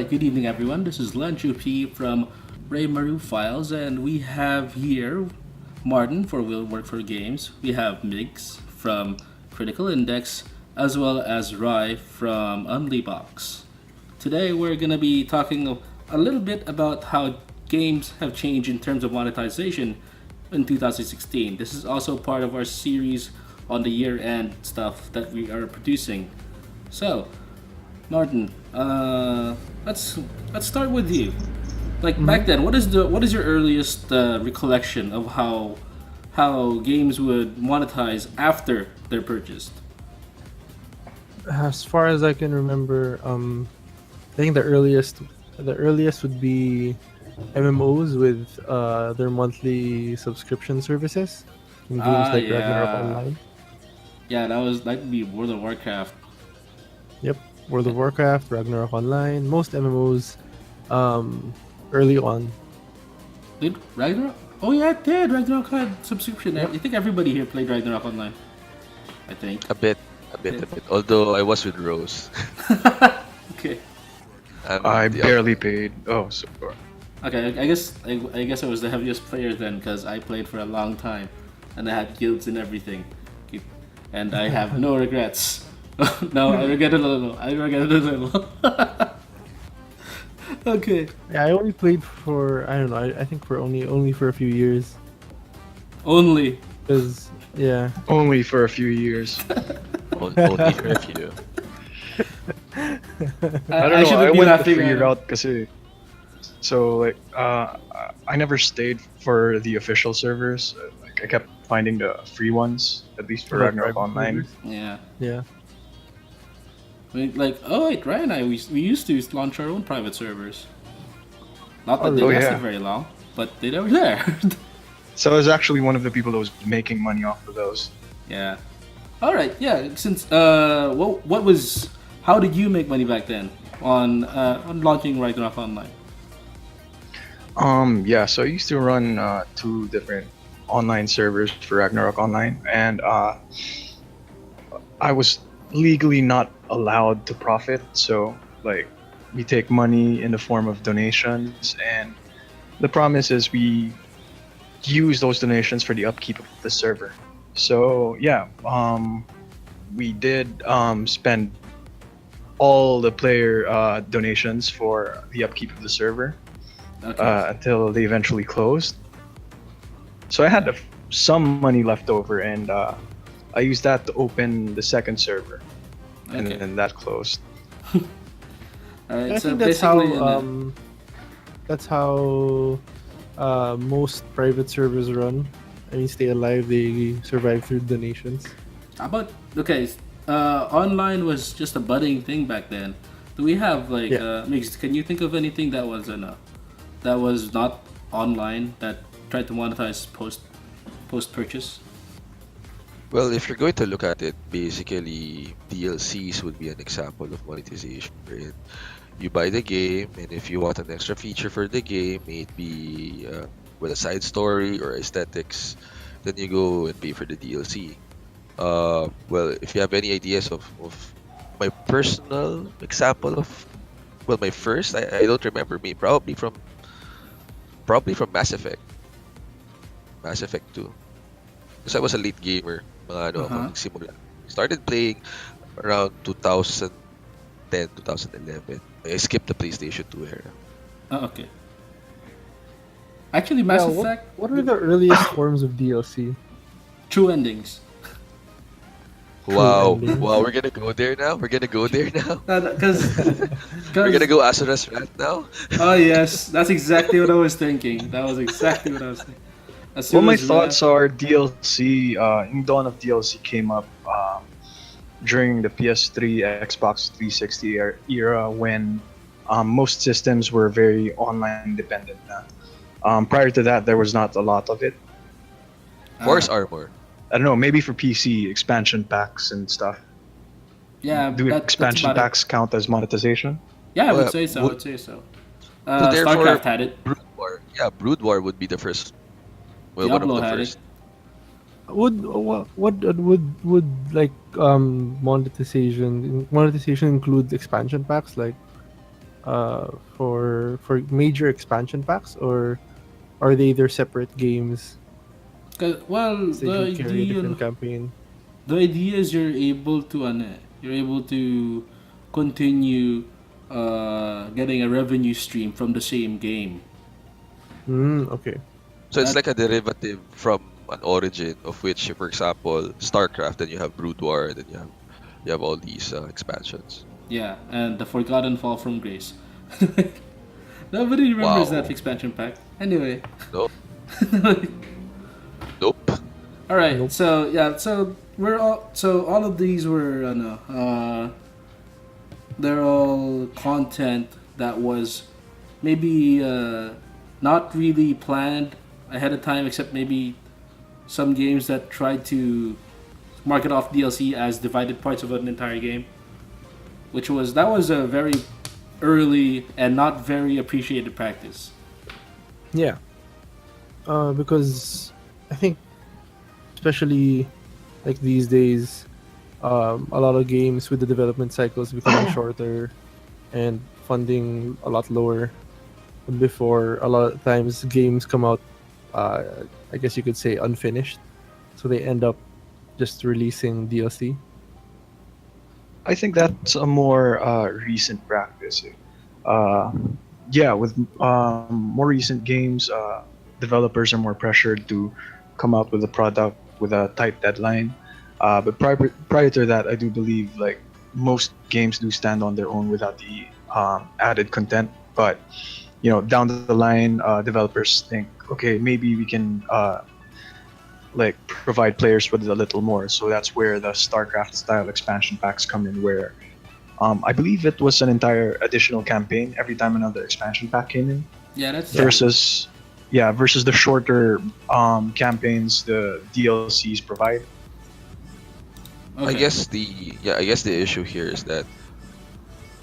right, good evening, everyone. This is Len P from Ray Maru Files, and we have here Martin for Will Work for Games. We have Migs from Critical Index, as well as Rai from Unlybox. Today, we're going to be talking a little bit about how games have changed in terms of monetization in 2016. This is also part of our series on the year end stuff that we are producing. So, Martin, let's start with you. Like back then, what is your earliest recollection of how games would monetize after they're purchased? As far as I can remember, I think the earliest would be MMOs with their monthly subscription services in games like Ragnarok Yeah, Online. yeah, that would be World of Warcraft. Yep, World of Warcraft, Ragnarok Online, most MMOs early on. Did Ragnarok? Oh yeah, it did. Ragnarok had subscription. Yep. I think everybody here played Ragnarok Online. I think. A bit, a bit. Although I was with Rose. Okay. I The barely paid. Oh, so Okay, I guess I was the heaviest player then because I played for a long time, and I had guilds and everything, and I have no regrets. No, I regret it a little. I regret it a little. Okay, Yeah, I only played for I don't know. I think for only for a few years. only. Cause yeah, only for a few years. only for a few. I don't know. I shouldn't be went to laughing figure at out kasi. So like, I never stayed for the official servers. Like I kept finding the free ones, at least for Like Ragnarok private Online. servers. Yeah. Yeah. I mean, like, oh wait, Ryan and I we used to launch our own private servers. Not that they Oh, lasted yeah. very long, but they were there. So I was actually one of the people that was making money off of those. Yeah. All right. Yeah. Since what was how did you make money back then on launching Ragnarok Online? Yeah. So I used to run two different online servers for Ragnarok Online, and I was legally not allowed to profit. So like, we take money in the form of donations, and the promise is we use those donations for the upkeep of the server. So yeah, we did spend all the player donations for the upkeep of the server Okay. until they eventually closed. So I had some money left over, and I used that to open the second server, and Okay. then that closed. All right. I So think that's how basically, that's how most private servers run. I mean, stay alive. They survive through donations. how about okay? Online was just a budding thing back then. Do we have like Yeah. can you think of anything that was not online that tried to monetize post purchase? Well, if you're going to look at it, basically DLCs would be an example of monetization. Right? You buy the game, and if you want an extra feature for the game, may it be with a side story or aesthetics, then you go and pay for the DLC. Well, if you have any ideas of my personal example of, well, my first, I don't remember me, probably from Mass Effect 2. Because I was a late gamer, mga ano ako, Uh-huh. nagsimula. Started playing around 2010, 2011. I skipped the PlayStation 2 era. Oh, okay. Actually, Mass Yeah, Effect what are the earliest forms of DLC? true endings. Wow, ending. wow, we're gonna go there now? We're gonna go there now? Because We're gonna go Asura's Wrath now? oh yes, that's exactly what I was thinking. That was exactly what I was thinking. As Well, soon my as thoughts are DLC. In dawn of DLC came up during the PS3, Xbox 360 era when most systems were very online dependent. Prior to that, there was not a lot of it. Force Armor. I don't know, maybe for PC expansion packs and stuff. yeah, Do that's expansion about it. packs count as monetization? Yeah, I would Well, say so. I would say so. So therefore, StarCraft had it. Brood War. Yeah, Brood War would be the first. Well, one of Diablo the had first. it. Would like monetization include expansion packs like for major expansion packs, or are they their separate games? 'Well, 'Cause they do carry a different campaign. the idea is you're able to continue getting a revenue stream from the same game. Okay. So it's That like a derivative from an origin of which, for example, StarCraft, then you have Brood War, then you have all these expansions. Yeah, and the Forgotten Fall from Grace. Nobody remembers that Wow. expansion pack. Anyway. No, nope. All right. Nope. So yeah. So all of these were no. They're all content that was maybe not really planned ahead of time, except maybe some games that tried to market off DLC as divided parts of an entire game, that was a very early and not very appreciated practice. Yeah. Because I think, especially like these days, a lot of games with the development cycles becoming shorter and funding a lot lower than before. A lot of times games come out, uh, I guess you could say, unfinished, so they end up just releasing DLC. I think that's a more recent practice. Uh, yeah, with more recent games, developers are more pressured to come out with a product with a tight deadline. But prior to that, I do believe like most games do stand on their own without the added content. But down the line, developers think, okay, maybe we can like provide players with a little more. So that's where the StarCraft style expansion packs come in, where I believe it was an entire additional campaign every time another expansion pack came in, Yeah, that's versus the shorter campaigns the DLCs provide. I okay. guess the issue here is that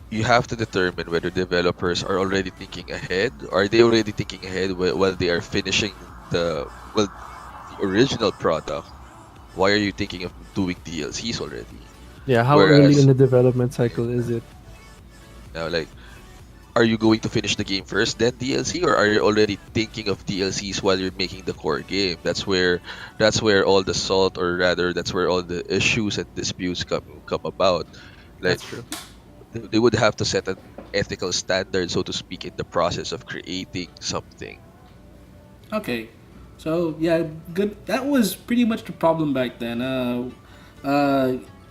you have to determine whether developers are already thinking ahead. Are they already thinking ahead while they are finishing the original product? Why are you thinking of doing DLCs already? Yeah, how early in Whereas the development cycle is it? now, like, are you going to finish the game first, then DLC, or are you already thinking of DLCs while you're making the core game? That's where all the salt, or rather, that's where all the issues and disputes come about. Like, That's true. they would have to set an ethical standard, so to speak, in the process of creating something. Okay. So yeah, good. That was pretty much the problem back then. Uh,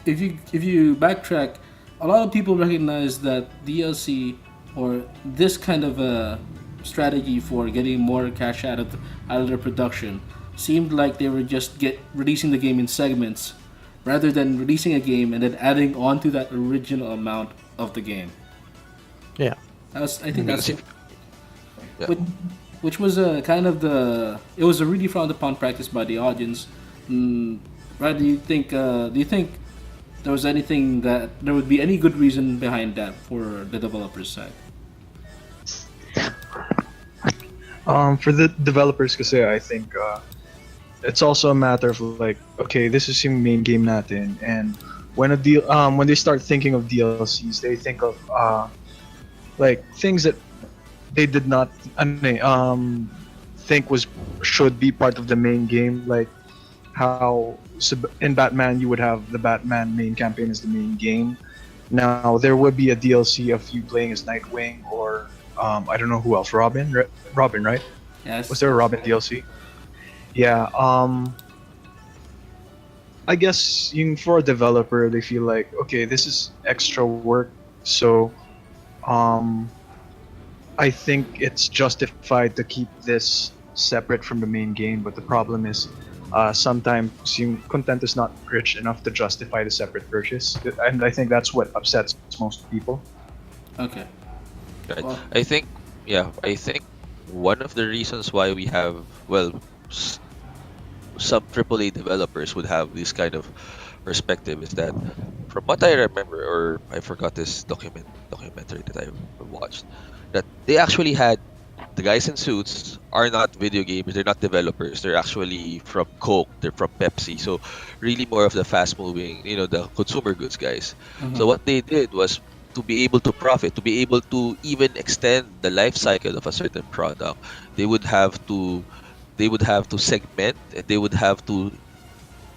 if you backtrack, a lot of people recognize that DLC or this kind of a strategy for getting more cash out of their production seemed like they were just get releasing the game in segments rather than releasing a game and then adding on to that original amount of the game. Yeah. I think that's Because if yeah, which, which was a kind of it was a really frowned upon practice by the audience. Right? Do you think there would be any good reason behind that for the developers side? For the developers kasi I think it's also a matter of like, okay, this is yung main game natin, and when they start thinking of DLCs, they think of like things that they did not think was should be part of the main game, like how in Batman you would have the Batman main campaign as the main game. Now there would be a DLC of you playing as Nightwing, or I don't know who else, Robin, right? Was Yes. there a Robin DLC? Yeah. I guess for a developer, they feel like, okay, this is extra work, so um, I think it's justified to keep this separate from the main game. But the problem is, sometimes yung content is not rich enough to justify the separate purchase, and I think that's what upsets most people. Okay. right. Well, I think one of the reasons why we have, well, s- some AAA developers would have this kind of perspective is that, from what I remember, or I forgot this documentary that I watched, that they actually had the guys in suits are not video gamers, they're not developers, they're actually from Coke, they're from Pepsi, so really more of the fast moving, the consumer goods guys. So mhm. what they did was to be able to profit, to be able to even extend the life cycle of a certain product, they would have to segment, and they would have to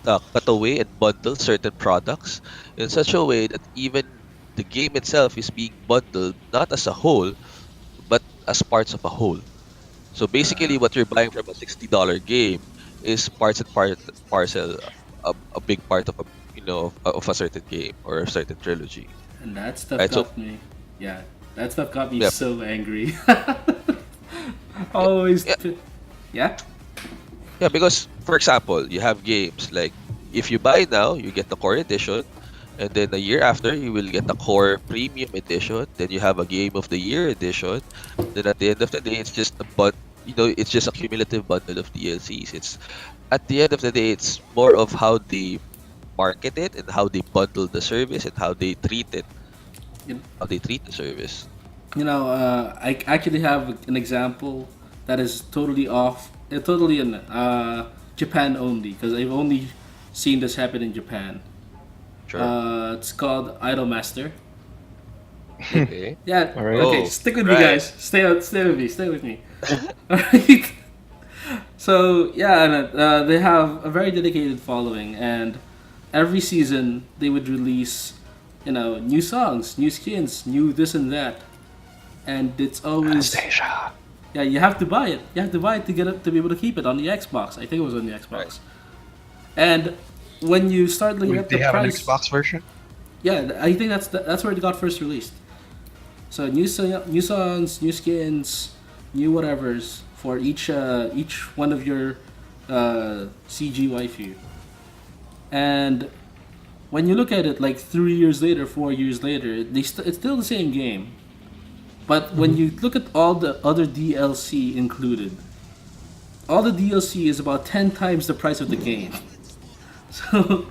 cut away and bundle certain products in such a way that even the game itself is being bundled not as a whole, but as parts of a whole. So basically, what you're buying from a $60 game is parts and parcel, a big part of a of a certain game or a certain trilogy, And that stuff right? So got me. Yeah, that stuff got me yeah, so angry. yeah, Always. yeah, Yeah. yeah. Because for example, you have games like if you buy now, you get the core edition, and then a year after you will get the core premium edition. Then you have a game of the year edition. Then at the end of the day, it's just a it's just a cumulative bundle of DLCs. It's at the end of the day, it's more of how they market it and how they bundle the service and You, how they treat the service. I actually have an example that is totally off, totally in Japan only, because I've only seen this happen in Japan. Sure. It's called Idolmaster. It, Okay. yeah, All right. okay, Oh, stick with me, right. guys. Stay with me. Stay with me. Alright. So yeah, and they have a very dedicated following, and every season they would release, new songs, new skins, new this and that, and it's always Anastasia. yeah. You have to buy it. You have to buy it to get it to be able to keep it on the Xbox. I think it was on the Right. Xbox. And when you start looking Wait, at the they have an price, Xbox version? yeah, I think that's where it got first released. So new songs, new skins, new whatevers for each one of your CG waifu. And when you look at it, like 3 years later, 4 years later, it's still the same game. But when you look at all the other DLC included, all the DLC is about 10 times the price of the game. So,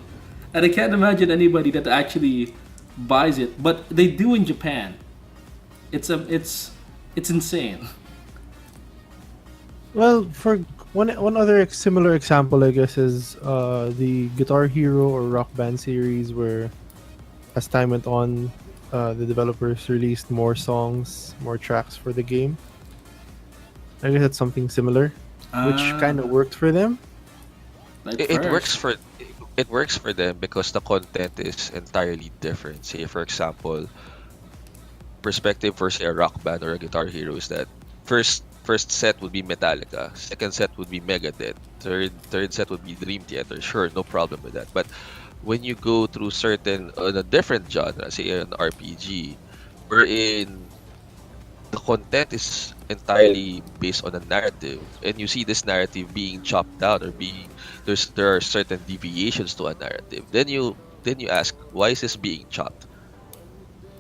and I can't imagine anybody that actually buys it, but they do in Japan. It's insane. Well, for one other similar example, I guess, is the Guitar Hero or Rock Band series, where as time went on, the developers released more songs, more tracks for the game. I guess that's something similar, which kind of Ah, worked for them. like It works first. for them because the content is entirely different. Say for example, perspective for say a rock band or a guitar hero is that first set would be Metallica, second set would be Megadeth, third set would be Dream Theater. Sure, no problem with that. But when you go through certain on a different genre, say an RPG, wherein the content is entirely based on a narrative, and you see this narrative being chopped out or being there are certain deviations to a narrative, then you ask, why is this being chopped?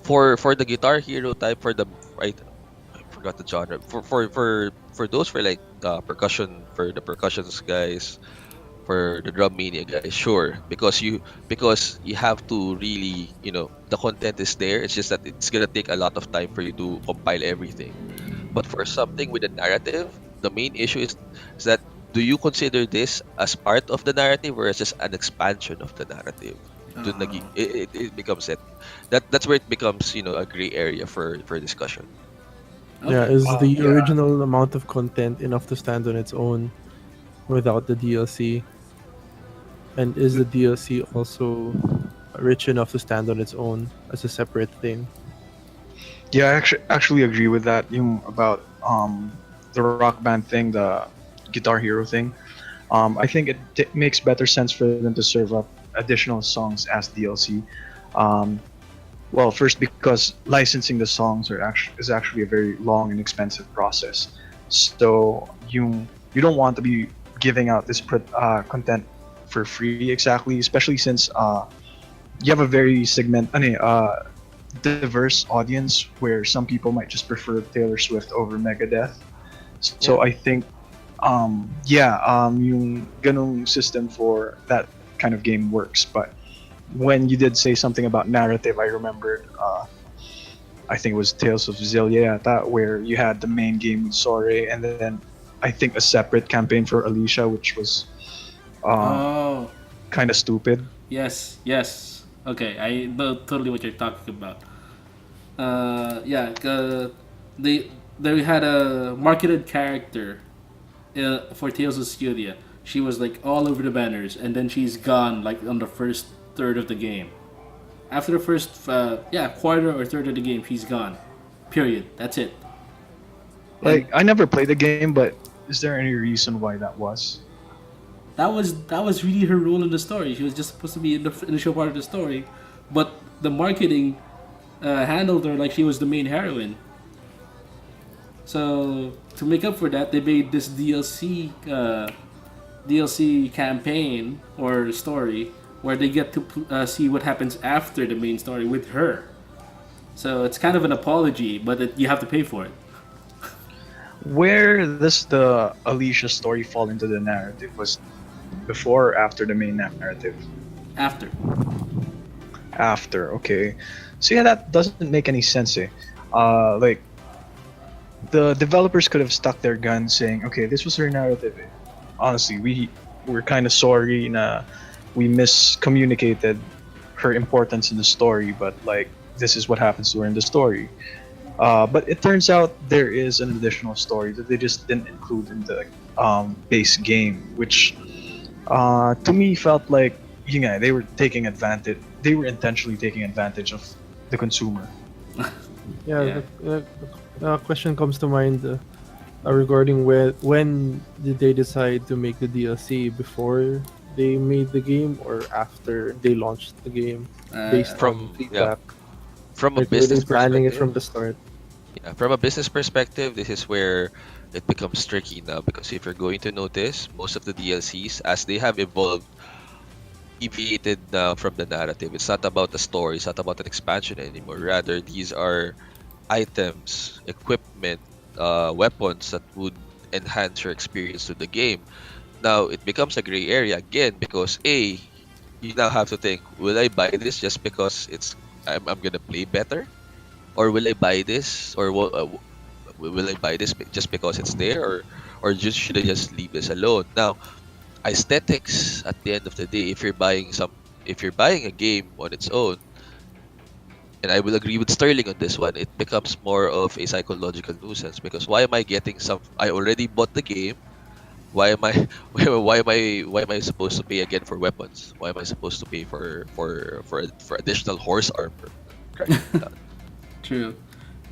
For the Guitar Hero type, for the right, I forgot the genre, for those, for like percussion, for the percussions guys, for the drum mania guys, sure, because you have to really, the content is there. It's just that it's gonna take a lot of time for you to compile everything. But for something with a narrative, the main issue is that, do you consider this as part of the narrative, or as just an expansion of the narrative? It becomes that's where it becomes, a gray area for discussion. Yeah, Okay. is the Yeah. original amount of content enough to stand on its own without the DLC? And is the DLC also rich enough to stand on its own as a separate thing? Yeah, I actually agree with that. About the rock band thing, the Guitar Hero thing. I think it makes better sense for them to serve up additional songs as DLC. Um, well, first because licensing the songs is actually a very long and expensive process. So you don't want to be giving out this content for free exactly, especially since you have a very diverse audience where some people might just prefer Taylor Swift over Megadeth. Yeah. So I think yeah, yung ganung system for that kind of game works. But when you did say something about narrative, I remembered. I think it was Tales of Zillia, where you had the main game with Sore, and then I think a separate campaign for Alicia, which was uh, Oh, kind of stupid. yes, yes. Okay, I know totally what you're talking about. Yeah, they they had a marketed character for Tales of Studia. She was like all over the banners, and then she's gone like on the first third of the game. After the first quarter or third of the game, she's gone. Period. That's it. And Like I never played the game, but is there any reason why that was? that was really her role in the story. She was just supposed to be in the initial part of the story, but the marketing handled her like she was the main heroine. So to make up for that, they made this DLC campaign or story where they get to see what happens after the main story with her. So it's kind of an apology, but you have to pay for it. Where does the Alicia story fall into the narrative? Was before or after the main narrative? After. After, okay. So yeah, that doesn't make any sense. Like the developers could have stuck their gun, saying, "Okay, this was her narrative. Honestly, we're kind of sorry, na we miscommunicated her importance in the story, but like this is what happens to her in the story." But it turns out there is an additional story that they just didn't include in the base game, which to me felt like they were taking advantage. They were intentionally taking advantage of the consumer. Yeah, Yeah. the question comes to mind regarding when did they decide to make the DLC, before they made the game or after they launched the game, based on From feedback. from a Like, were they business planning it perspective, from the start? yeah, from a business perspective, this is where it becomes tricky now because if you're going to notice, most of the DLCs, as they have evolved, deviated now from the narrative. It's not about the story, it's not about an expansion anymore. Rather, these are items, equipment, weapons that would enhance your experience to the game. Now, it becomes a gray area again because A, you now have to think, will I buy this just because I'm gonna play better? Or will I buy this? Or will I buy this just because it's there? Or just should I just leave this alone? Now, aesthetics at the end of the day, if you're buying a game on its own, and I will agree with Sterling on this one, it becomes more of a psychological nuisance because why am I getting some? I already bought the game. Why am I why am I supposed to pay again for weapons? Why am I supposed to pay for additional horse armor? Correct. True.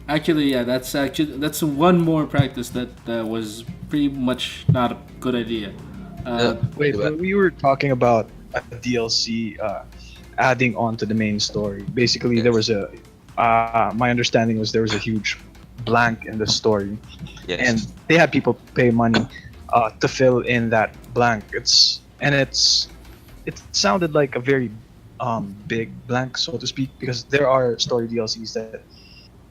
Actually, yeah, that's one more practice that was pretty much not a good idea. Uh, Wait, Diba? but we were talking about a DLC adding on to the main story. Basically, there Yes. was a my understanding was there was a huge blank in the story, and Yes. they had people pay money to fill in that blank. It sounded like a very big blank, so to speak, because there are story DLCs that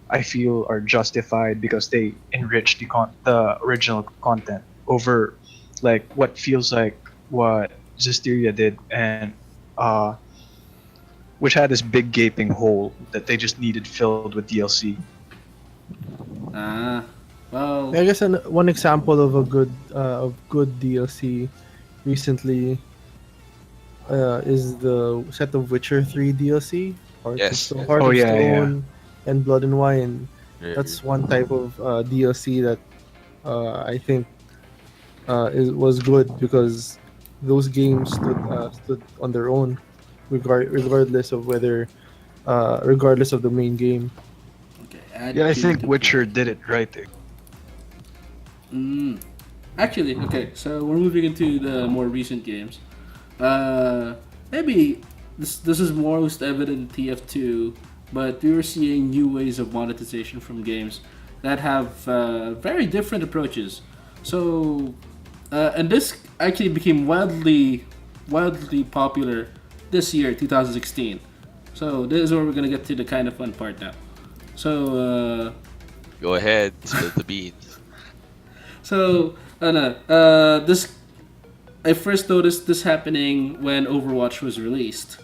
I feel are justified because they enrich the original content over like what feels like what Zisteria did, and uh, which had this big gaping hole that they just needed filled with DLC. ah, well, I guess one example of a good DLC recently is the set of Witcher 3 DLC, Yes. Yes. Heart Oh of yeah, yeah. Stone, and Blood and Wine. Very- That's one type of DLC that I think was good because those games stood on their own, regardless of regardless of the main game. okay. Add Yeah, I to think the Witcher cart. did it right. Mm. Actually, okay. So we're moving into the more recent games. Maybe this is most evident in TF2, but we were seeing new ways of monetization from games that have very different approaches. So, and this actually became wildly popular this year, 2016. So this is where we're gonna get to the kind of fun part now. So, Go ahead, spill the beans. no, this I first noticed this happening when Overwatch was released,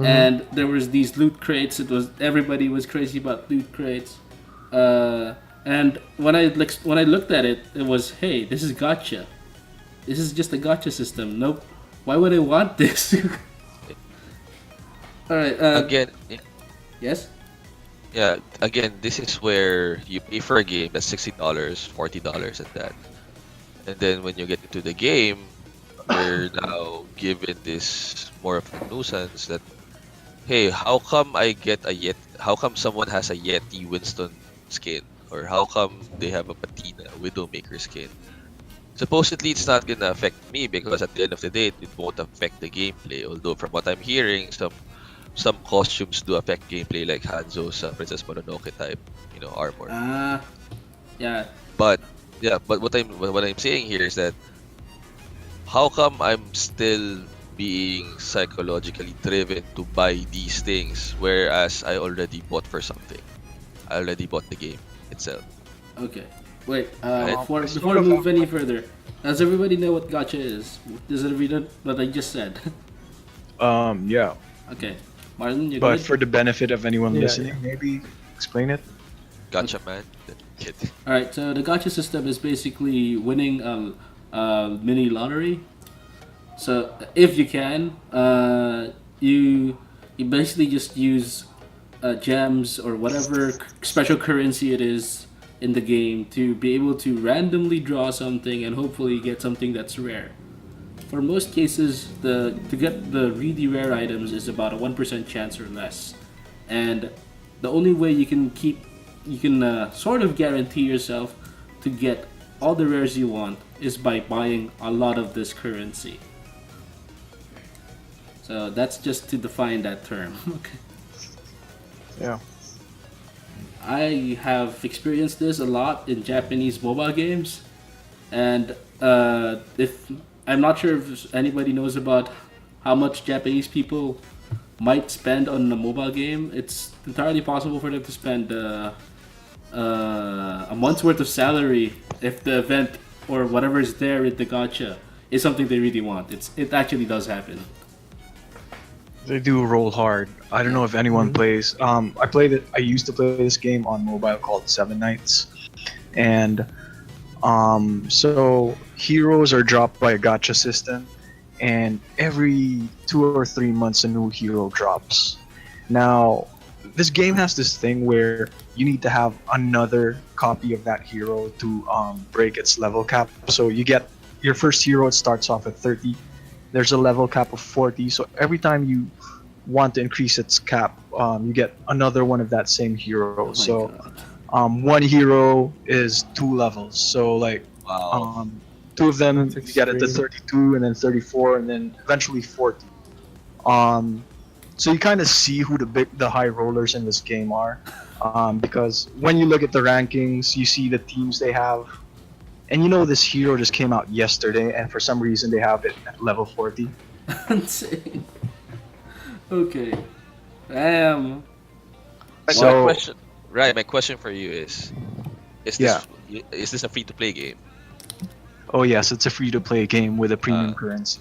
and there was these loot crates. It was everybody was crazy about loot crates, and when I looked at it, it was, hey, this is gotcha. This is just a gotcha system. Nope. Why would I want this? All right. Again, Yes. Yeah, again, this is where you pay for a game that's $60, $40 at that. And then when you get into the game, you're now given this more of a nuisance that, hey, how come I get a Yet? How come someone has a Yeti Winston skin? Or how come they have a Patina Widowmaker skin? Supposedly, it's not gonna affect me because at the end of the day, it won't affect the gameplay. Although from what I'm hearing, some costumes do affect gameplay, like Hanzo's Princess Mononoke type, armor. Ah, yeah. But yeah, but what I'm saying here is that how come I'm still being psychologically driven to buy these things, whereas I already bought for something. I already bought the game itself, Okay. Wait. right? Before I before sort we of move have any further, does everybody know what gotcha is? Does everybody know what I just said? yeah. Okay. Martin, you But good? for the benefit of anyone Yeah, listening, yeah. maybe explain it. Gotcha, man. Kid. All right. So the gotcha system is basically winning a mini lottery. So if you can, you basically just use gems or whatever special currency it is in the game to be able to randomly draw something and hopefully get something that's rare. For most cases, the to get the really rare items is about a 1% chance or less, and the only way you can sort of guarantee yourself to get all the rares you want is by buying a lot of this currency. So that's just to define that term. Okay. Yeah. I have experienced this a lot in Japanese mobile games, and if I'm not sure if anybody knows about how much Japanese people might spend on a mobile game. It's entirely possible for them to spend a month's worth of salary if the event or whatever is there in the gacha is something they really want. It actually does happen. They do roll hard. I don't know if anyone plays. I played it. I used to play this game on mobile called Seven Nights, and so heroes are dropped by a gacha system, and every 2 or 3 months a new hero drops. Now, this game has this thing where you need to have another copy of that hero to break its level cap. So you get your first hero. It starts off at 30. There's a level cap of 40. So every time you want to increase its cap, you get another one of that same hero. Oh my So god. one hero is 2 levels. So like Wow. two of them That's you get it to extreme. 32 and then 34 and then eventually 40. Um, so you kind of see who the high rollers in this game are, because when you look at the rankings, you see the teams they have, and you know this hero just came out yesterday, and for some reason they have it at level 40. Insane. Okay. Damn. My So question, right? My question for you is yeah, this a free to play game? oh yes, it's a free-to-play game with a premium Uh, currency.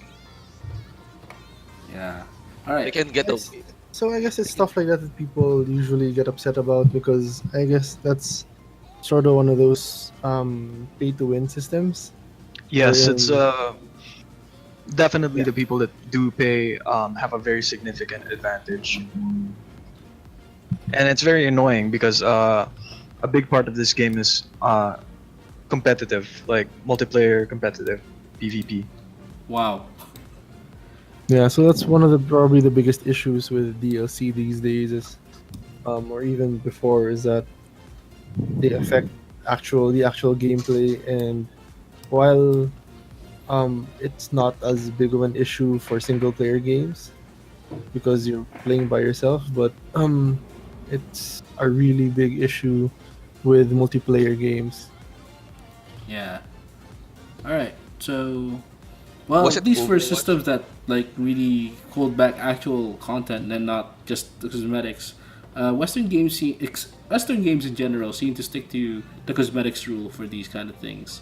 Yeah. All I right. can get Yes. away. So I guess it's stuff like that that people usually get upset about because I guess that's sort of one of those pay to win systems. Yes, it's Wherein, definitely yeah, the people that do pay have a very significant advantage, and it's very annoying because a big part of this game is competitive, like multiplayer competitive PvP. Wow. yeah. So that's one of the probably the biggest issues with DLC these days is, or even before, is that they affect the actual gameplay. And while it's not as big of an issue for single player games because you're playing by yourself, but it's a really big issue with multiplayer games. Yeah. All right. So, well, Was it these were Overwatch? systems that like really hold back actual content and not just the cosmetics. Western games in general seem to stick to the cosmetics rule for these kind of things.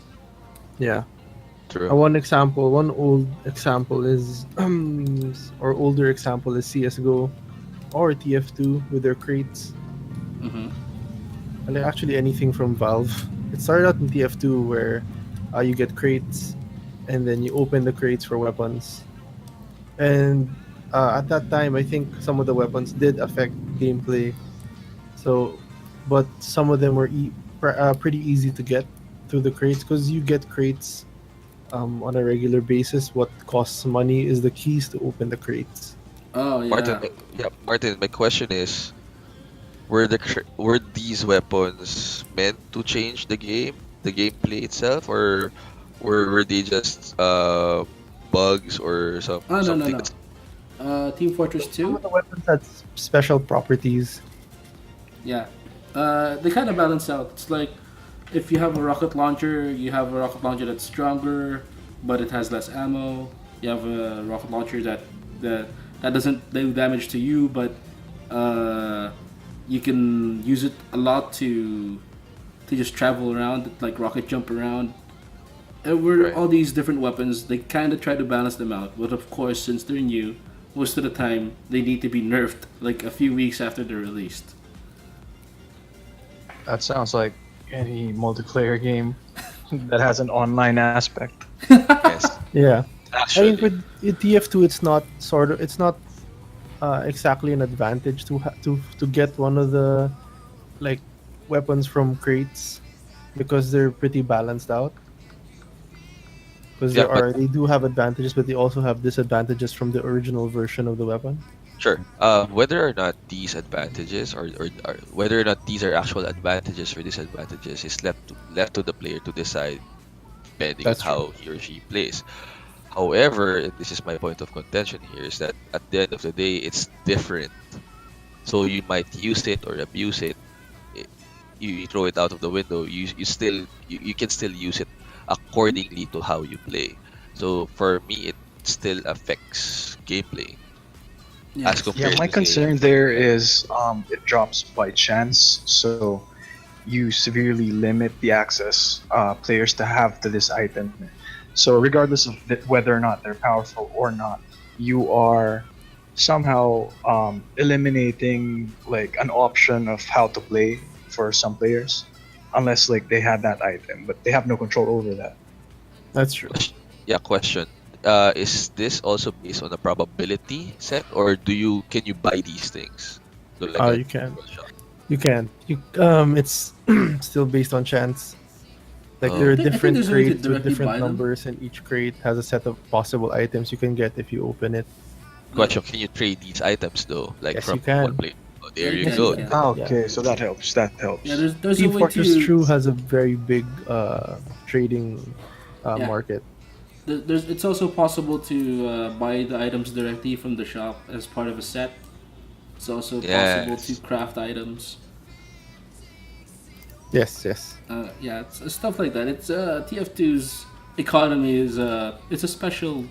Yeah. True. One old example is, or older example is CS:GO or TF2 with their crates, Mm-hmm. and actually anything from Valve. It started out in TF2 where you get crates, and then you open the crates for weapons. And at that time, I think some of the weapons did affect gameplay. So, but some of them were pretty easy to get through the crates because you get crates on a regular basis. What costs money is the keys to open the crates. Oh Martin, yeah. Martin, my question is, were these weapons meant to change the gameplay itself, or were they just bugs or Oh no no something no. that's Team Fortress Some of 2. the weapons had special properties. Yeah. They kind of balance out. It's like if you have a rocket launcher, you have a rocket launcher that's stronger, but it has less ammo. You have a rocket launcher that that doesn't do damage to you, but uh, you can use it a lot to just travel around, like rocket jump around. And we're right? all these different weapons. They kind of try to balance them out, but of course, since they're new, most of the time they need to be nerfed like a few weeks after they're released. That sounds like any multiplayer game that has an online aspect. Yes, Yeah, I think actually. with TF2, it's not exactly an advantage to get one of the like weapons from crates because they're pretty balanced out. Because Yeah, but they do have advantages, but they also have disadvantages from the original version of the weapon. sure. Whether or not these advantages or whether or not these are actual advantages or disadvantages is left to the player to decide depending on That's true. how he or she plays. However, and this is my point of contention here, is that at the end of the day, it's different. So you might use it or abuse it. i- you throw it out of the window. You can still use it accordingly to how you play. So for me, it still affects gameplay as Yes. Yeah, compared my to say, concern there yeah, is it drops by chance, so you severely limit the access players to have to this item. So regardless of whether or not they're powerful or not, you are somehow eliminating like an option of how to play for some players, unless like they had that item, but they have no control over that. That's true. question. Is this also based on a probability set, or can you buy these things? So like a You can. one shot. You can. It's still based on chance. Like there Oh, are I think different there's a way to crates with directly different buy them. numbers, and each crate has a set of possible items you can get if you open it. Yeah, question. Can you trade these items though, like Yes, you from one can. player? Oh, yeah, there you you Yes, can, you you go. can. can. Ah, Yeah. okay, so that helps. That Yeah, helps. there's a Team way Fortress to. True has a very big trading Yeah, market. there's it's also possible to buy the items directly from the shop as part of a set. It's also possible to Yes. craft items. Yes, yes. Yeah, it's stuff like that. It's TF2's economy is it's a special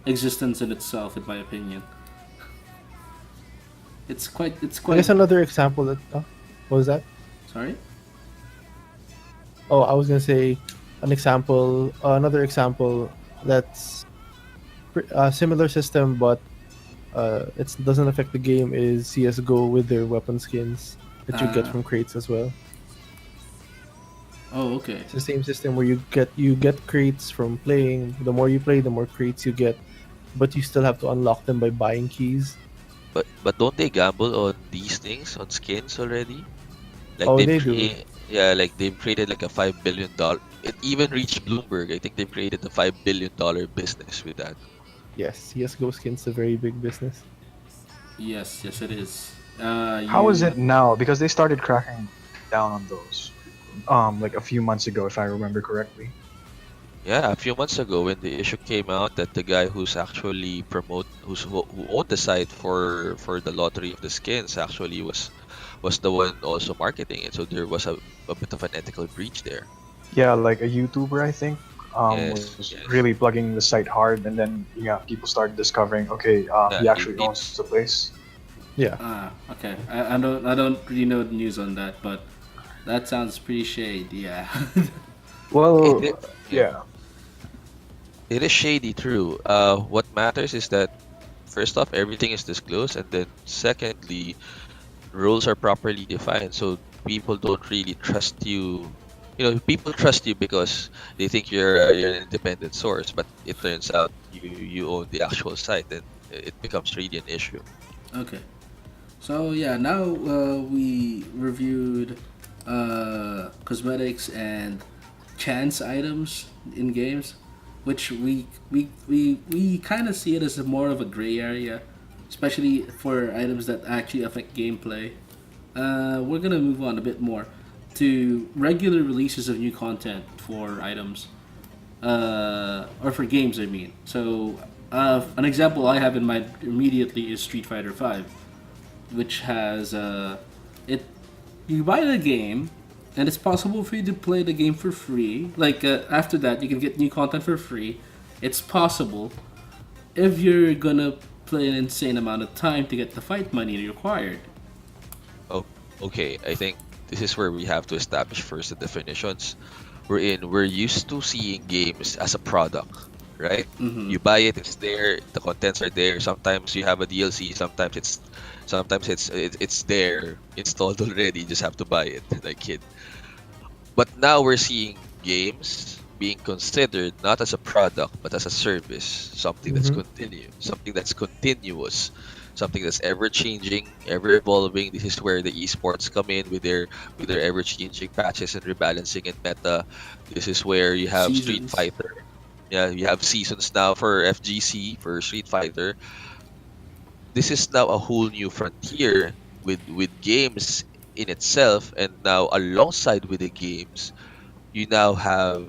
existence in itself, in my opinion. It's I quite. guess another example that what was that? Sorry. Oh, I was gonna say another example that's a similar system, but it doesn't affect the game. Is CS:GO with their weapon skins that you get Uh, from crates as well. oh, okay. It's the same system where you get crates from playing. The more you play, the more crates you get, but you still have to unlock them by buying keys. But don't they gamble on these things on skins already? Like Oh, they've they do. created, yeah, like they've created like a $5 billion. It even reached Bloomberg. I think they've created a $5 billion business with that. Yes, CS:GO skins a very big business. Yes, yes, it is. How is You. it now? Because they started cracking down on those, like a few months ago, if I remember correctly. Yeah, a few months ago when the issue came out that the guy who's actually who owned the site for the lottery of the skins actually was the one also marketing it. So there was a bit of an ethical breach there. Yeah, like a YouTuber, I think, Yes, was yes. really plugging the site hard, and then yeah, people started discovering, okay, Yeah, he actually owns the place. Yeah. Okay. I don't really know the news on that, but that sounds pretty shady. Yeah. it Well, yeah. yeah, It is shady, true. What matters is that first off, everything is disclosed, and then secondly, rules are properly defined, so people don't really trust you. You know, people trust you because they think you're an independent source, but it turns out you own the actual site, and it becomes really an issue. Okay. So yeah, now we reviewed cosmetics and chance items in games, which we kind of see it as a more of a gray area, especially for items that actually affect gameplay. We're gonna move on a bit more to regular releases of new content for items, or for games. I mean, so an example I have in mind immediately is Street Fighter Five, which has it. You buy the game, and it's possible for you to play the game for free. Like after that, you can get new content for free. It's possible if you're gonna play an insane amount of time to get the fight money required. Oh, okay. I think this is where we have to establish first the definitions. We're used to seeing games as a product, right? Mm-hmm. You buy it, it's there, the contents are there. Sometimes you have a DLC, sometimes it's there, installed already, you just have to buy it, like kid. But now we're seeing games being considered not as a product but as a service, Mm-hmm. something that's continuous, something that's ever changing, ever evolving. This is where the esports come in with their ever changing patches and rebalancing and meta. This is where you have Street Seasons. Fighter. Yeah, you have seasons now for FGC for Street Fighter. This is now a whole new frontier with games in itself, and now alongside with the games you now have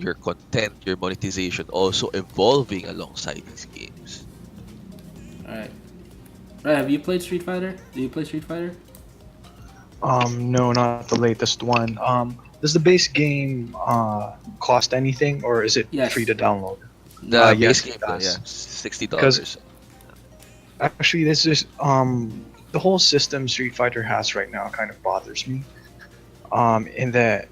your content, your monetization also evolving alongside these games. All right. Right. Have you played Street Fighter? Do you play Street Fighter? No, not the latest one. Does the base game cost anything, or is it free Yes. to download? The base Yes, game, it yeah, does. Because $60. actually, this is the whole system Street Fighter has right now kind of bothers me. In that,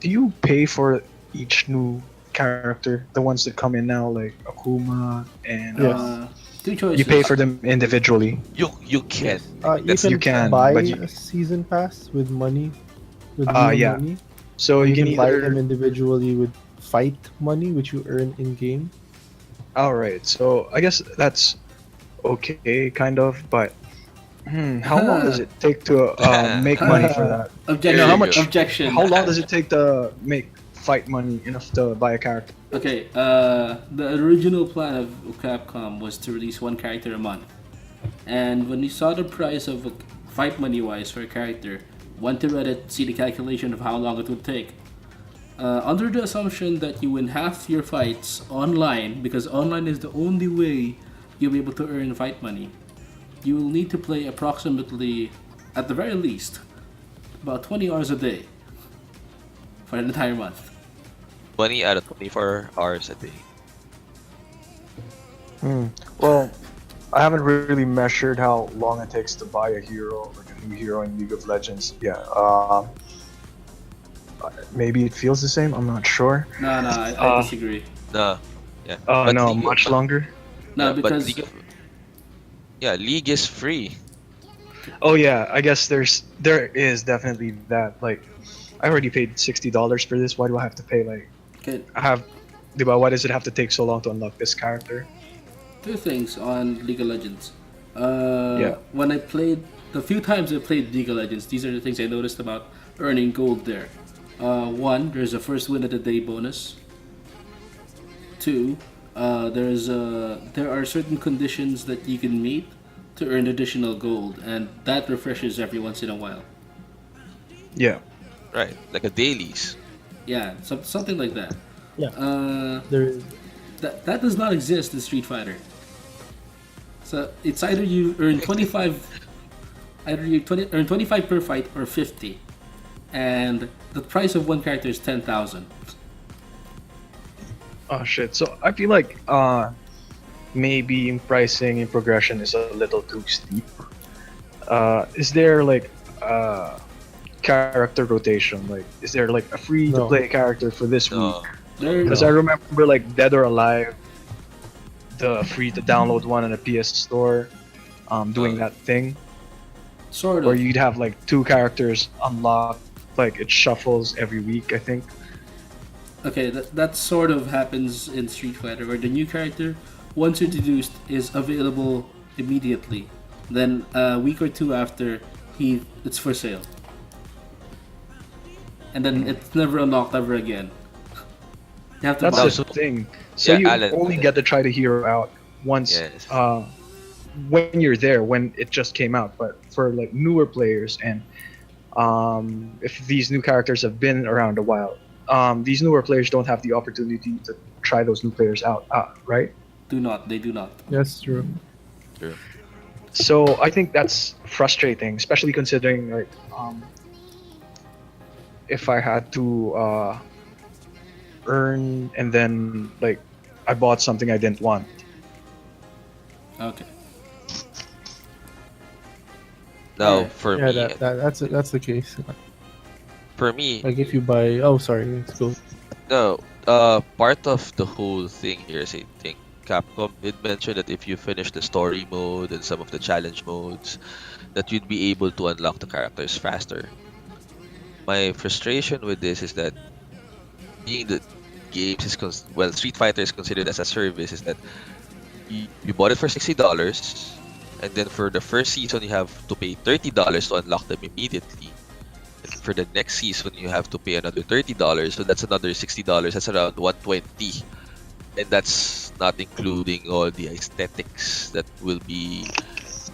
do you pay for each new character, the ones that come in now, like Akuma, and Yes. Two you pay choices. for them individually? You can. You That's can, You can, buy but you, a season pass with money, with real yeah. money. So Or you you can can buy them either. individually with fight money, which you earn in game. All right, so I guess that's okay, kind of, but how long does it take to make money for that? You know, There Objection. how you go. much? Objection. How long does it take to make fight money enough to buy a character? Okay. The original plan of Capcom was to release one character a month, and when we saw the price of fight money wise for a character, went to Reddit, see the calculation of how long it would take. Under the assumption that you win half your fights online, because online is the only way you'll be able to earn fight money, you will need to play approximately, at the very least, about 20 hours a day for an entire month. 20 out of 24 hours a day. Well, I haven't really measured how long it takes to buy a hero, like a new hero in League of Legends. Yeah, maybe it feels the same. I'm not sure. No, I Uh, disagree. No. Yeah. Oh But no, League, much longer. No, yeah, but because League is free. Oh yeah, I guess there is definitely that. Like, I already paid $60 for this. Why do I have to pay like okay, I have? Diba, why does it have to take so long to unlock this character? two things on League of Legends. Yeah. When I played, the few times I played League of Legends, these are the things I noticed about earning gold there. One, there's a first win of the day bonus. Two, there are certain conditions that you can meet to earn additional gold, and that refreshes every once in a while. Yeah. Right. Like a dailies. Yeah, something like that. Yeah. Uh, There, that does not exist in Street Fighter. So it's either you earn 25, either you earn 25 per fight or 50, and the price of one character is 10,000. Oh shit. So I feel like maybe in pricing in progression is a little too steep. Is there like character rotation? Like, is there like a free to No. play character for this No. week? There, Because I remember like Dead or Alive, the free to download one on a PS Store, doing that thing sort where of. you'd have like two characters unlocked. Like it shuffles every week, I think. Okay, that sort of happens in Street Fighter, where the new character, once introduced, is available immediately. Then a week or two after, it's for sale, and then it's never unlocked ever again. You have to That's buy No, it. the so thing. So yeah, you Alan. only Alan. get to try to hero out once, Yes. when you're there, when it just came out. But for like newer players, and if these new characters have been around a while, these newer players don't have the opportunity to try those new players out, right? Do not. They do not. That's true. True. So I think that's frustrating, especially considering like if I had to earn and then like I bought something I didn't want. Okay. Now, Alright. for Yeah, me, that's the case. for me, Like if you buy, oh sorry, let's go. no. Part of the whole thing here is I think Capcom did mention that if you finish the story mode and some of the challenge modes, that you'd be able to unlock the characters faster. My frustration with this is that being that games is Street Fighter is considered as a service is that you bought it for $60, and then for the first season you have to pay $30 to unlock them immediately. And for the next season you have to pay another $30, so that's another $60. That's around 120, and that's not including all the aesthetics that will be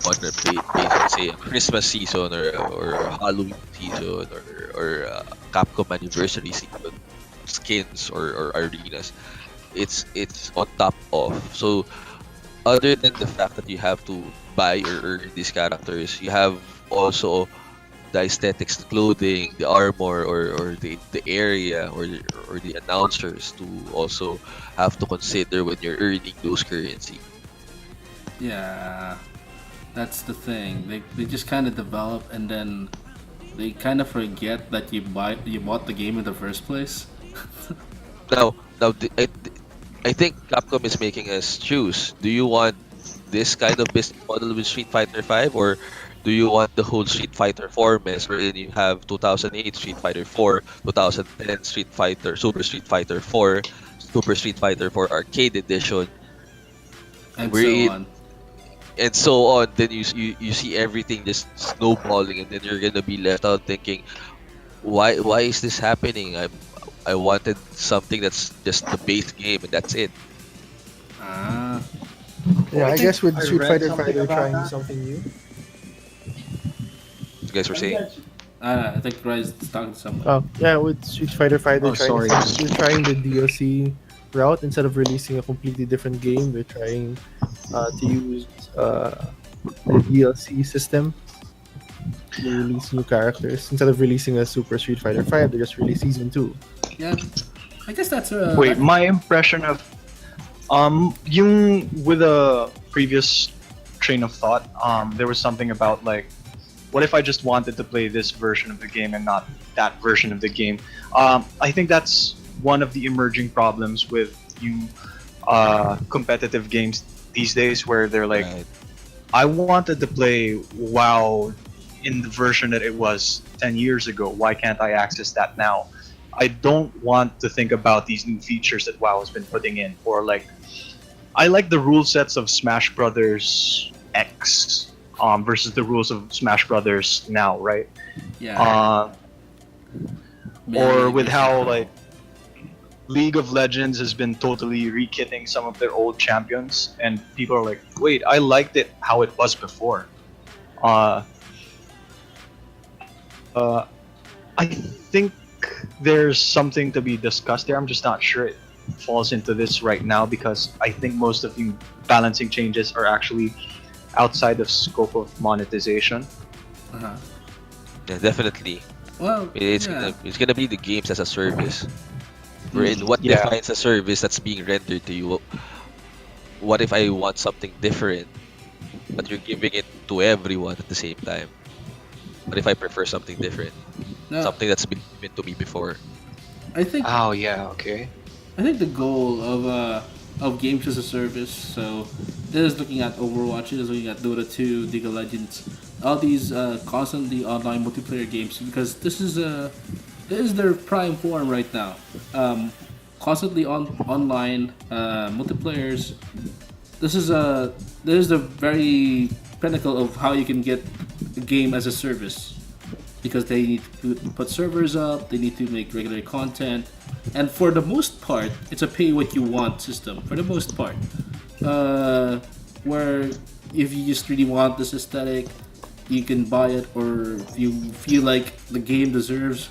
on the based on say a Christmas season or a Halloween season or Capcom anniversary season skins or arenas. It's on top of. So other than the fact that you have to buy or earn these characters, you have also the aesthetics, the clothing, the armor, or the area or the announcers to also have to consider when you're earning those currency. Yeah, that's the thing. They just kind of develop and then they kind of forget that you bought the game in the first place. I think Capcom is making us choose. Do you want this kind of business model with Street Fighter 5, or do you want the whole Street Fighter 4 mess wherein you have 2008 Street Fighter 4, 2010 Street Fighter, Super Street Fighter 4, Super Street Fighter 4 Arcade Edition, And where so it on. and so on. Then you see everything just snowballing, and then you're gonna be left out thinking, why is this happening? I wanted something that's just the base game and that's it. Ah, Yeah, I I think guess with I Street read Fighter something 5 they're about trying that. something new. You guys were saying, I think Rise is talking to someone. Oh yeah, with Street Fighter 5 Oh, sorry. they're trying the DLC route instead of releasing a completely different game. They're trying to use the DLC system to release new characters instead of releasing a Super Street Fighter 5. They just release season 2. Yeah, I guess that's Wait, my impression of yung with a previous train of thought, there was something about like, what if I just wanted to play this version of the game and not that version of the game? I think that's one of the emerging problems with you competitive games these days, where they're like, right, I wanted to play WoW in the version that it was 10 years ago. Why can't I access that now? I don't want to think about these new features that WoW has been putting in, or like, I like the rule sets of Smash Brothers X versus the rules of Smash Brothers now, right? yeah. Uh, Melee or with how basically. like League of Legends has been totally rekitting some of their old champions, and people are like, "Wait, I liked it how it was before." Uh, I think there's something to be discussed there. I'm just not sure it falls into this right now, because I think most of the balancing changes are actually outside of scope of monetization. Uh-huh. yeah, definitely. Well, yeah. It's gonna be the games as a service. Wherein what Yeah. defines a service that's being rendered to you? What if I want something different, but you're giving it to everyone at the same time? What if I prefer something different, No, something that's been given to me before? I think Oh yeah, okay. I think the goal of games as a service. So it is looking at Overwatch, it is looking at Dota 2, League of Legends, all these constantly online multiplayer games, because this is their prime form right now. Constantly online multiplayers. This is the very pinnacle of how you can get a game as a service, because they need to put servers up, they need to make regular content, and for the most part, it's a pay what you want system. For the most part, where if you just really want this aesthetic, you can buy it, or if you feel like the game deserves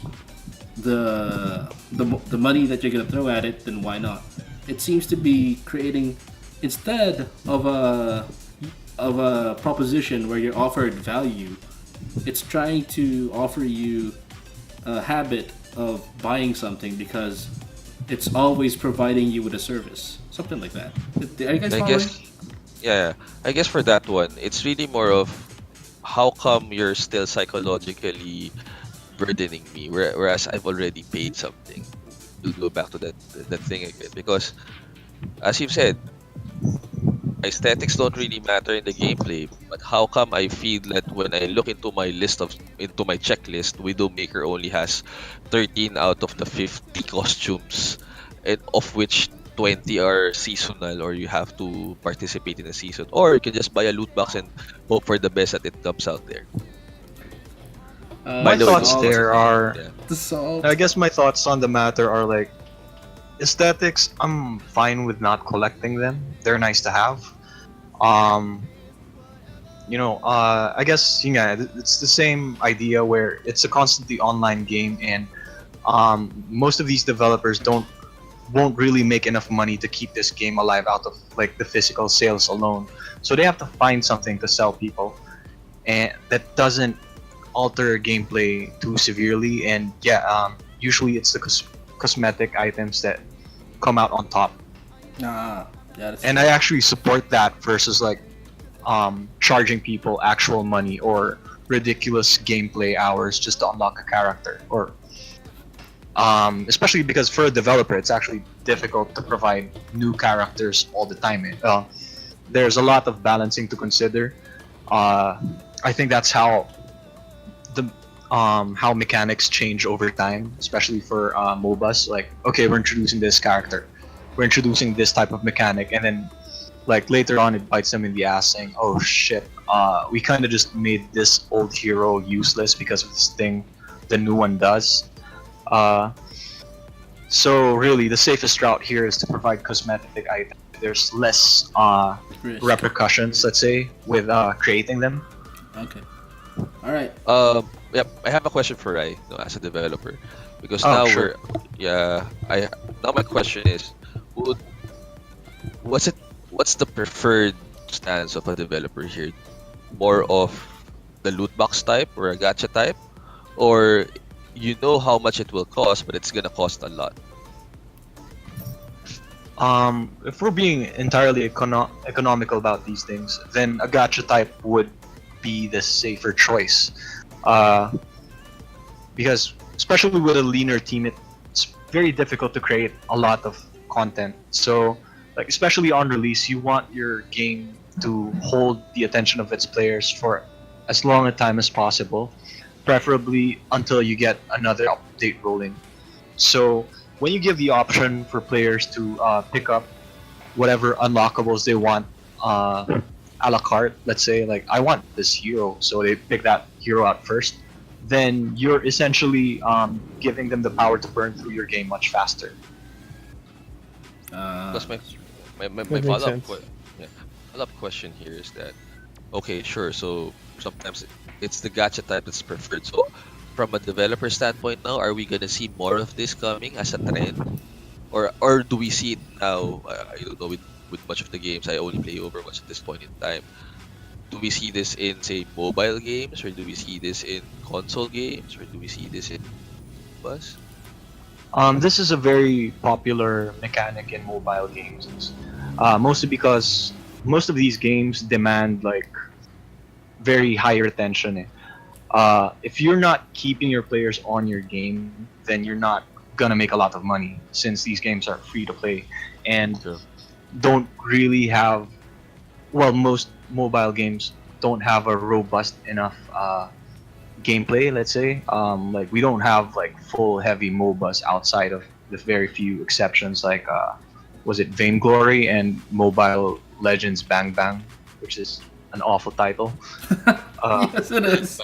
the money that you're gonna throw at it, then why not? It seems to be creating, instead of a proposition where you're offered value, it's trying to offer you a habit of buying something because it's always providing you with a service, something like that. Are you guys I following? guess, yeah, I guess for that one, it's really more of how come you're still psychologically burdening me, whereas I've already paid something. To go back to that thing again, because as you've said, aesthetics don't really matter in the gameplay. But how come I feel that when I look into my checklist, Widowmaker only has 13 out of the 50 costumes, and of which 20 are seasonal, or you have to participate in a season, or you can just buy a loot box and hope for the best that it comes out there. By My the way, thoughts loot Solved. boxes, there are, yeah. The solve. I guess my thoughts on the matter are like, aesthetics. I'm fine with not collecting them. They're nice to have. Um, I guess yeah, it's the same idea where it's a constantly online game, and most of these developers won't really make enough money to keep this game alive out of like the physical sales alone. So they have to find something to sell people, and that doesn't alter gameplay too severely. And yeah, usually it's the cosmetic items that come out on top. Ah, yeah, that's And I actually support that versus like charging people actual money or ridiculous gameplay hours just to unlock a character, or especially because for a developer it's actually difficult to provide new characters all the time. There's a lot of balancing to consider. I think that's the how mechanics change over time, especially for MOBAs. Like, okay, we're introducing this character, we're introducing this type of mechanic, and then like later on it bites them in the ass, saying, "Oh shit, we kind of just made this old hero useless because of this thing the new one does." Uh, so really, the safest route here is to provide cosmetic items. There's less risk. repercussions, let's say, with creating them. Okay. All right. Yep. I have a question for Rai, as a developer, because Oh, now sure. now my question is, would what's it what's the preferred stance of a developer here? More of the loot box type or a gacha type, or you know how much it will cost, but it's gonna cost a lot. If we're being entirely economical about these things, then a gacha type would be the safer choice. Uh, because especially with a leaner team, it's very difficult to create a lot of content. So, like especially on release, you want your game to hold the attention of its players for as long a time as possible, preferably until you get another update rolling. So when you give the option for players to pick up whatever unlockables they want a la carte, let's say like I want this hero, so they pick that hero out first, then you're essentially giving them the power to burn through your game much faster. Because my That makes follow-up sense. yeah, follow-up question here is that, okay, sure, so sometimes it's the gacha type that's preferred. So from a developer standpoint now, are we gonna see more of this coming as a trend, or do we see it now? I don't know, with much of the games I only play Overwatch at this point in time. Do we see this in, say, mobile games, or do we see this in console games, or do we see this in bus? This is a very popular mechanic in mobile games, mostly because most of these games demand like very high retention. If you're not keeping your players on your game, then you're not gonna make a lot of money since these games are free to play and True. don't really have. Well, most mobile games don't have a robust enough gameplay. Let's say, like we don't have like full heavy MOBAs outside of the very few exceptions, like was it Vainglory and Mobile Legends Bang Bang, which is an awful title. Yes, it is.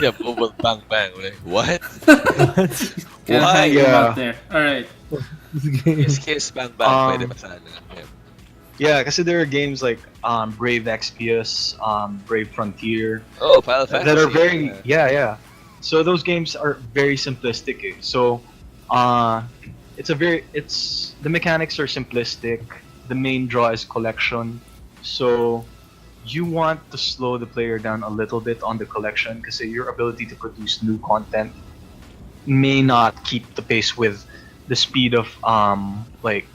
Yeah, Mobile Bang Bang. Like, what? Gotta Why? hang him Yeah. out there. All right. This game. Kiss Bang Bang. Pwede Um, pa sana. Yeah. yeah, because there are games like Brave Exvius, Brave Frontier, Oh, Final that are Fantasy. very yeah. So those games are very simplistic. So uh, it's the mechanics are simplistic. The main draw is collection. So you want to slow the player down a little bit on the collection because your ability to produce new content may not keep the pace with the speed of like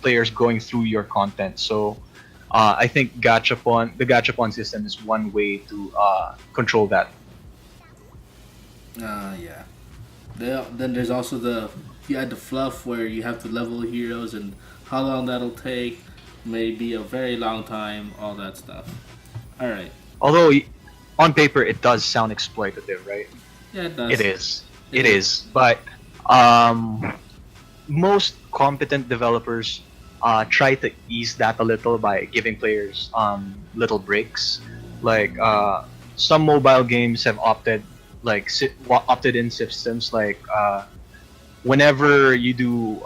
players going through your content. So I think the gachapon system is one way to control that. Yeah. Then there's also you add the fluff where you have to level heroes and how long that'll take, maybe a very long time, all that stuff. All right. Although on paper it does sound exploitative, right? Yeah, it does. It is. It It is. But um, most competent developers try to ease that a little by giving players little breaks. Like some mobile games have opted in systems like whenever you do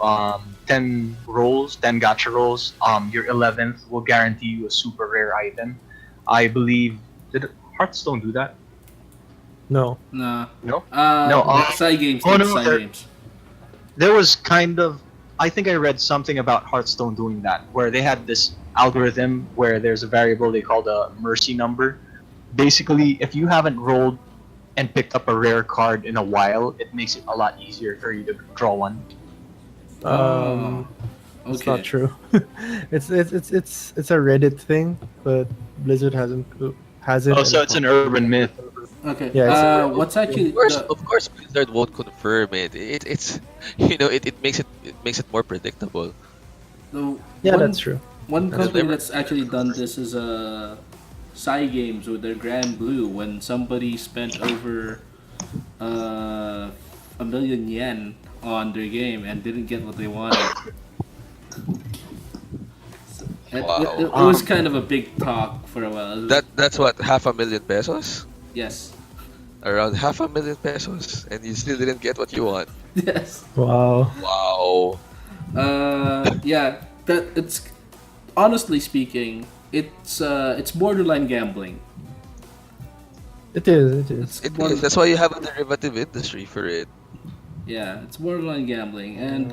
10 gacha rolls, your 11th will guarantee you a super rare item. I believe did Hearthstone do that? No. Nah. No. No. No, Side games. oh, did no, side there- games. There was kind of I think I read something about Hearthstone doing that, where they had this algorithm where there's a variable they call the mercy number. Basically, if you haven't rolled and picked up a rare card in a while, it makes it a lot easier for you to draw one. Um, It's Okay. not true. It's a Reddit thing, but Blizzard hasn't. Oh, so it's an urban myth. Okay. Yeah, it's What's actually Of course, Blizzard won't confirm it. It's it makes it more predictable. the Yeah, one, that's true. One That's company never- that's actually done this is Psy Games with their Grand Blue when somebody spent over $1 million on their game and didn't get what they wanted. Wow. It was kind of a big talk for a while. That's what, 500,000 pesos? Yes. Around 500,000 pesos, and you still didn't get what you want. Yes. Wow. Wow. Yeah. That it's honestly speaking, it's borderline gambling. It is. It is. It is. That's why you have a derivative industry for it. Yeah, it's borderline gambling, and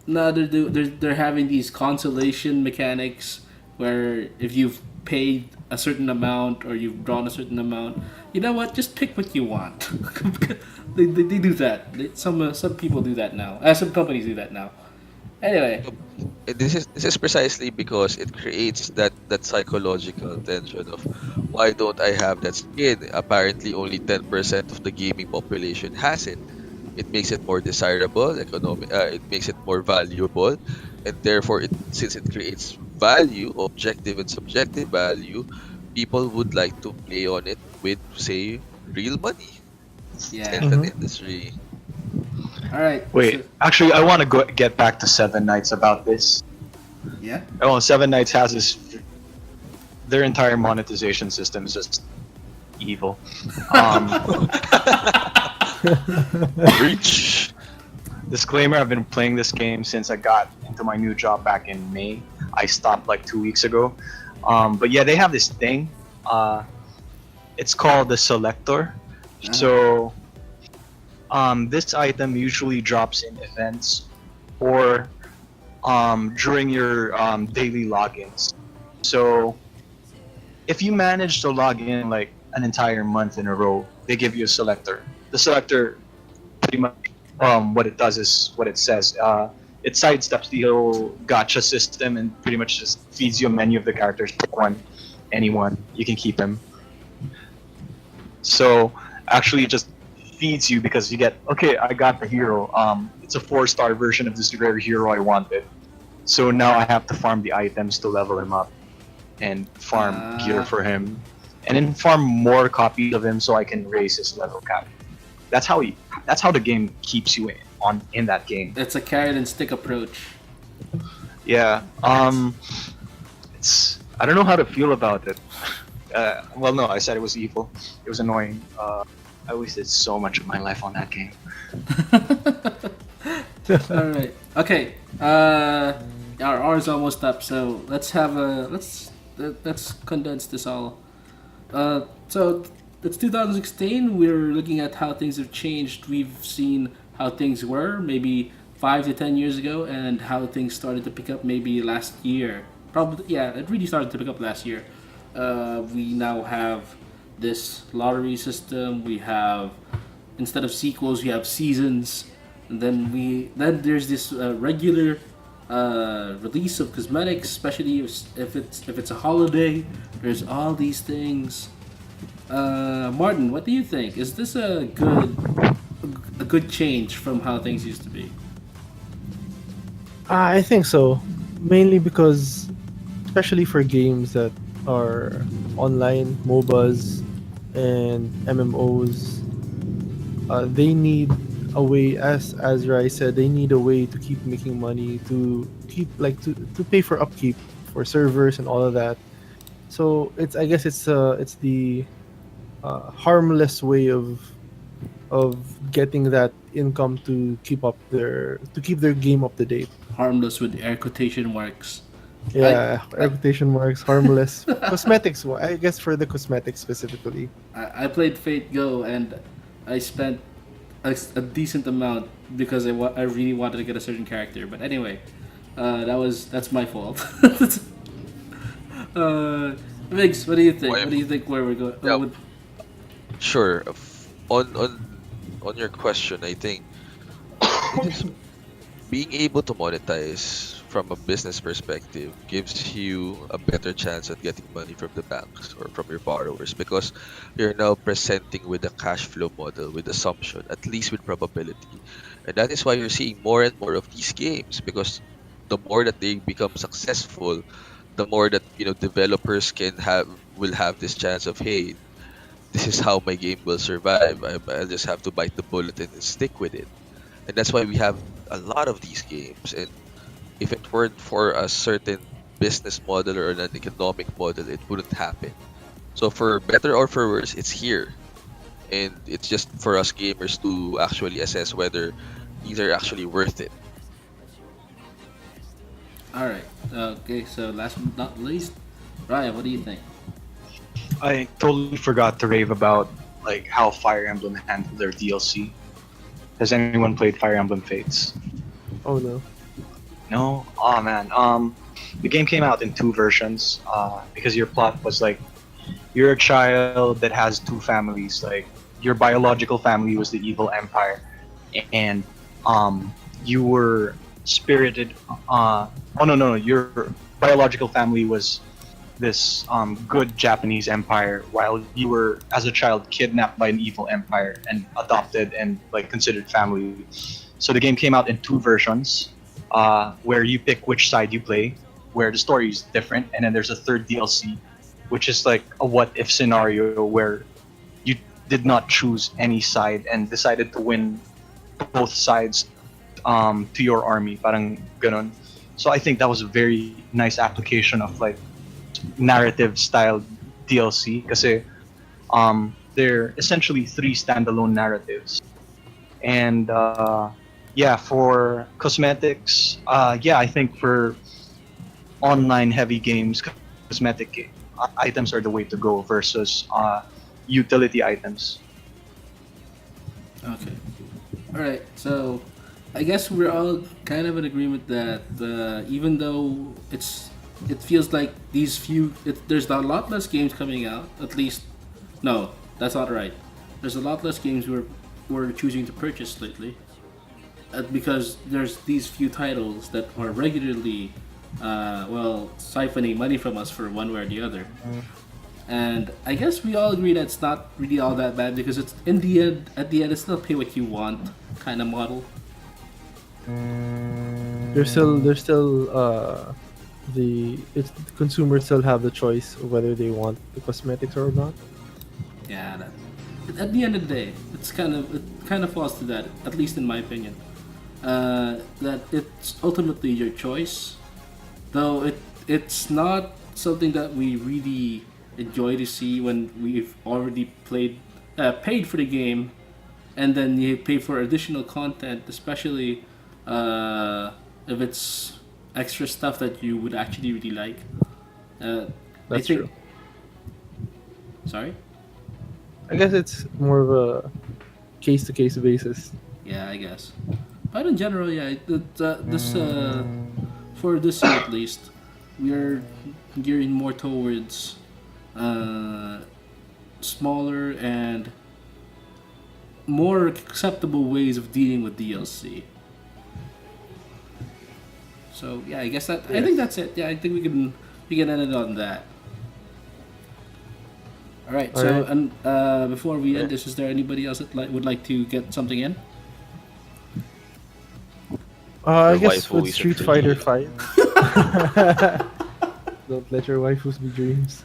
now they're having these consolation mechanics where if you've paid a certain amount or you've drawn a certain amount, you know what? Just pick what you want. they do that. Some people do that now. Some companies do that now. Anyway, This is precisely because it creates that psychological tension of why don't I have that skin? Apparently, only 10% of the gaming population has it. It makes it more desirable, economic. It makes it more valuable, and therefore, since it creates value, objective and subjective value, people would like to play on it with, say, real money. yeah. It's an industry. All right. Wait, actually, I want to get back to Seven Knights about this. Yeah. Oh, Seven Knights has this. Their entire monetization system is just evil. Reach. Disclaimer: I've been playing this game since I got into my new job back in May. I stopped like 2 weeks ago. But yeah, they have this thing. It's called the Selector. So this item usually drops in events or during your daily logins. So if you manage to log in like an entire month in a row, they give you a selector. The selector, pretty much, what it does is what it says. It sidesteps the whole gacha system and pretty much just feeds you a menu of the characters. Pick one, anyone, you can keep him. So actually, it just feeds you because you get, okay, I got the hero. It's a 4-star version of this rare hero I wanted. So now I have to farm the items to level him up and farm gear for him, and then farm more copies of him so I can raise his level cap. That's how the game keeps you in that game. It's a carrot and stick approach. Yeah. It's I don't know how to feel about it. Well, no, I said it was evil. It was annoying. I wasted so much of my life on that game. All right. Okay. Our hour's almost up, so let's condense this all. So it's 2016. We're looking at how things have changed. We've seen how things were maybe 5 to 10 years ago, and how things started to pick up maybe last year. Probably, yeah, it really started to pick up last year. We now have this lottery system. We have, instead of sequels, we have seasons. And then there's this regular release of cosmetics, especially if it's a holiday. There's all these things. Martin, what do you think? Is this a good change from how things used to be? I think so. Mainly because, especially for games that are online, MOBAs, and MMOs, they need a way, as Rai said, they need a way to keep making money, to keep like to pay for upkeep for servers and all of that. So it's, I guess it's the harmless way of getting that income to keep their game up to date. Harmless with air quotation marks. I, Yeah, reputation marks, harmless cosmetics. I guess for the cosmetics specifically. I played Fate Go, and I spent a decent amount because I really wanted to get a certain character. But anyway, that's my fault. uh, Migs, what do you think? Well, What do you think where we're going? yeah, sure. On your question, I think it is being able to monetize from a business perspective gives you a better chance at getting money from the banks or from your borrowers, because you're now presenting with a cash flow model with assumption, at least with probability. And that is why you're seeing more and more of these games, because the more that they become successful, the more that developers will have this chance of, hey, this is how my game will survive. I just have to bite the bullet and stick with it. And that's why we have a lot of these games. And if it weren't for a certain business model or an economic model, it wouldn't happen. So for better or for worse, it's here. And it's just for us gamers to actually assess whether these are actually worth it. All right. Okay. So last but not least, Ryan, what do you think? I totally forgot to rave about like how Fire Emblem handled their DLC. Has anyone played Fire Emblem Fates? Oh no. No? Oh man. The game came out in two versions. Because your plot was like you're a child that has two families. Like your biological family was the evil empire, and you were spirited. Oh no, your biological family was this good Japanese empire, while you were, as a child, kidnapped by an evil empire and adopted and like considered family. So the game came out in two versions, where you pick which side you play, where the story is different, and then there's a third DLC, which is like a what-if scenario where you did not choose any side and decided to win both sides to your army, parang ganon. So I think that was a very nice application of like narrative style DLC kasi they're essentially three standalone narratives. And yeah, for cosmetics, yeah, I think for online heavy games, items are the way to go versus utility items. Okay. All right. So I guess we're all kind of in agreement that even though it feels like there's a lot less games coming out. At least, no, that's not right. There's a lot less games we're choosing to purchase lately, because there's these few titles that are regularly, siphoning money from us for one way or the other. And I guess we all agree that it's not really all that bad, because it's in the end, at the end, it's still pay what you want kind of model. There's still the consumers still have the choice of whether they want the cosmetics or not. Yeah, at the end of the day, it kind of falls to that, at least in my opinion. That it's ultimately your choice, though it's not something that we really enjoy to see when we've already paid for the game, and then you pay for additional content, especially if it's extra stuff that you would actually really like. I That's think. true. Sorry. I guess it's more of a case to case basis. Yeah, I guess. But in general, yeah, for this year at least, we are gearing more towards smaller and more acceptable ways of dealing with DLC. So yeah, I guess that I think that's it. Yeah, I think we can end it on that. All right. All So right. and before we end this, is there anybody else that would like to get something in? I Your guess waifu with is a Street pretty- Fighter 5. Don't let your waifus be dreams.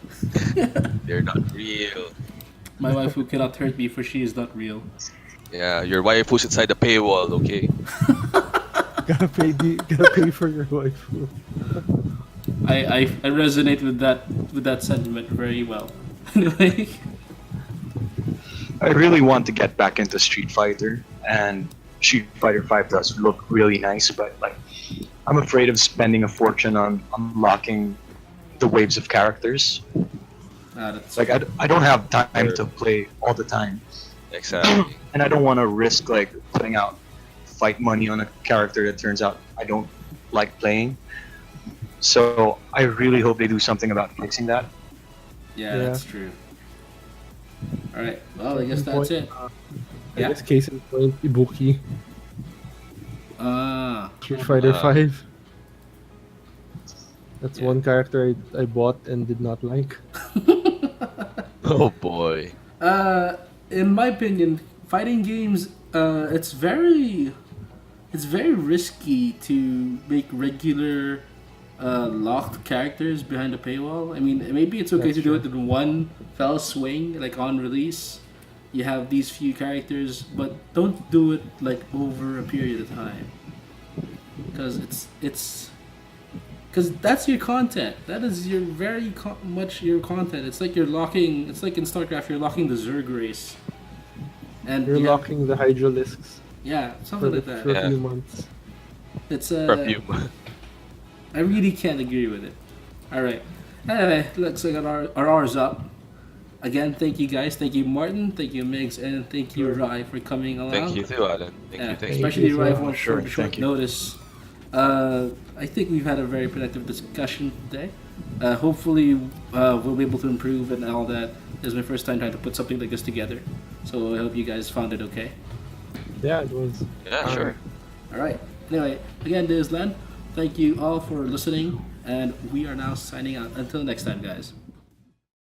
They're not real. My wife who cannot hurt me, for she is not real. Yeah, your waifu's inside the paywall, okay? Gotta pay for your waifu. I resonate with that sentiment very well. Anyway, I really want to get back into Street Fighter, and Street Fighter 5 does look really nice, but like I'm afraid of spending a fortune on unlocking the waves of characters. that's Like I don't have time to play all the time, Exactly. and I don't want to risk like putting out fight money on a character that turns out I don't like playing. So I really hope they do something about fixing that. yeah, Yeah. that's true. All right. Well, I guess that's it. I Yeah. guess case in point, Ibuki. Street Fighter 5. That's Yeah. one character I bought and did not like. Oh boy. In my opinion, fighting games, it's very risky to make regular locked characters behind a paywall. I mean, maybe it's okay That's to do true. it in one fell swing, like on release. You have these few characters, but don't do it like over a period of time, because because that's your content. That is your much your content. It's like you're locking. It's like in StarCraft, you're locking the Zerg race, and You're you have- locking the Hydralisks yeah, for, something like that. for a Yeah. few months. It's Perfume. I really can't agree with it. All right. Anyway, looks like our hour's up. Again, thank you guys. Thank you, Martin. Thank you, Migs, and thank you, Rai, for coming along. Thank you too, Alan. Thank Yeah, you, thank you. especially you. Rai So for much. Sure, short thank you. notice. I think we've had a very productive discussion today. Hopefully, we'll be able to improve and all that. This is my first time trying to put something like this together, so I hope you guys found it okay. Yeah, it was. Yeah, sure. All right. Anyway, again, this is Len. Thank you all for listening, and we are now signing out. Until next time, guys.